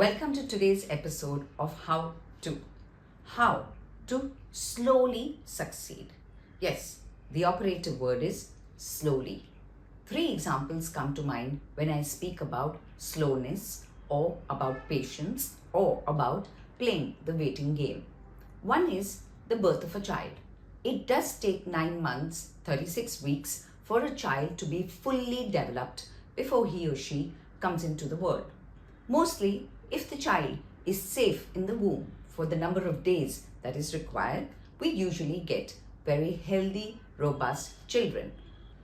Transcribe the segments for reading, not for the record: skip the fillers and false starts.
Welcome to today's episode of How to slowly succeed. Yes, the operative word is slowly. 3 examples come to mind when I speak about slowness or about patience or about playing the waiting game. One is the birth of a child. It does take 9 months, 36 weeks for a child to be fully developed before he or she comes into the world. Mostly, if the child is safe in the womb for the number of days that is required, we usually get very healthy, robust children.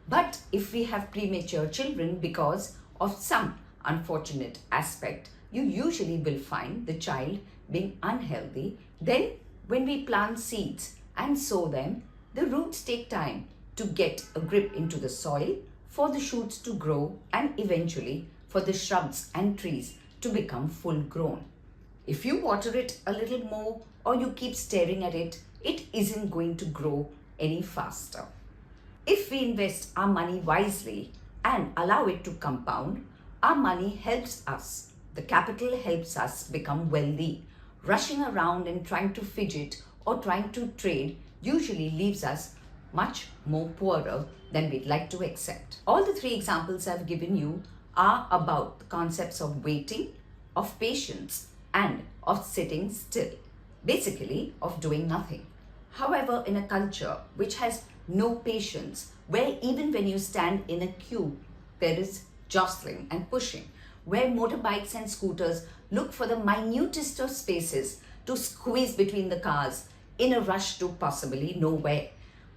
But if we have premature children because of some unfortunate aspect, you usually will find the child being unhealthy. Then when we plant seeds and sow them, the roots take time to get a grip into the soil, for the shoots to grow, and eventually for the shrubs and trees to become full grown. If you water it a little more or you keep staring at it, it isn't going to grow any faster. If we invest our money wisely and allow it to compound, our money helps us. The capital helps us become wealthy. Rushing around and trying to fidget or trying to trade usually leaves us much more poorer than we'd like to accept. All the 3 examples I've given you are about the concepts of waiting, of patience, and of sitting still. Basically, of doing nothing. However, in a culture which has no patience, where even when you stand in a queue, there is jostling and pushing, where motorbikes and scooters look for the minutest of spaces to squeeze between the cars in a rush to possibly nowhere,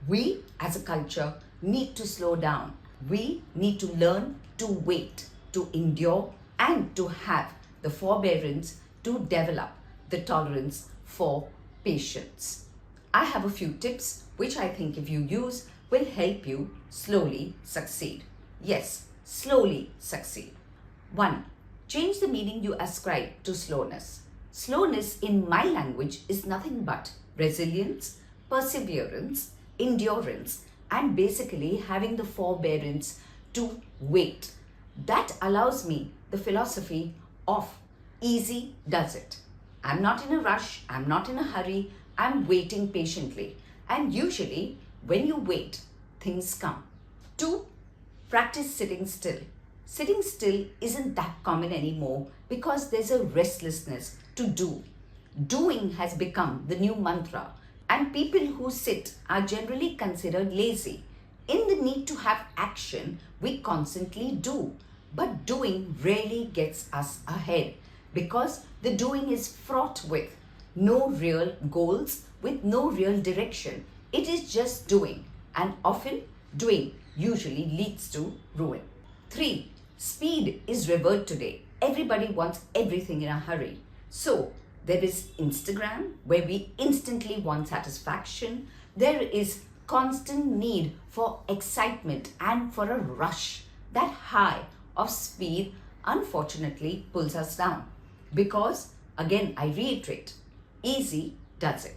we as a culture need to slow down. We need to learn to wait, to endure, and to have the forbearance to develop the tolerance for patience. I have a few tips which I think if you use will help you slowly succeed. Yes, slowly succeed. 1. Change the meaning you ascribe to slowness. Slowness in my language is nothing but resilience, perseverance, endurance, and basically having the forbearance to wait. That allows me the philosophy of easy does it. I'm not in a rush, I'm not in a hurry, I'm waiting patiently. And usually when you wait, things come. 2. Practice sitting still. Sitting still isn't that common anymore because there's a restlessness to do. Doing has become the new mantra, and people who sit are generally considered lazy. In the need to have action, we constantly do. But doing rarely gets us ahead because the doing is fraught with no real goals, with no real direction. It is just doing, and often doing usually leads to ruin. 3. Speed is revered today. Everybody wants everything in a hurry. So there is Instagram, where we instantly want satisfaction. There is constant need for excitement and for a rush. That high of speed unfortunately pulls us down because, again, I reiterate, easy does it.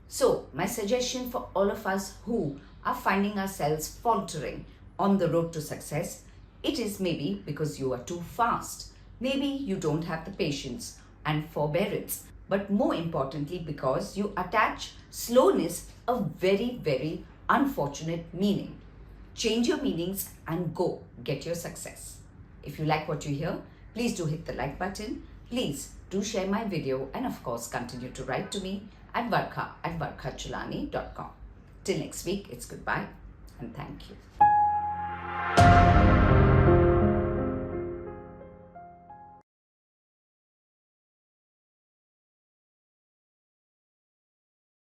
So my suggestion for all of us who are finding ourselves faltering on the road to success, it is maybe because you are too fast. Maybe you don't have the patience and forbearance, but more importantly because you attach slowness a very, very unfortunate meaning. Change your meanings and go get your success. If you like what you hear, please do hit the like button. Please do share my video, and of course continue to write to me at varkha@varkhachulani.com. Till next week, it's goodbye and thank you.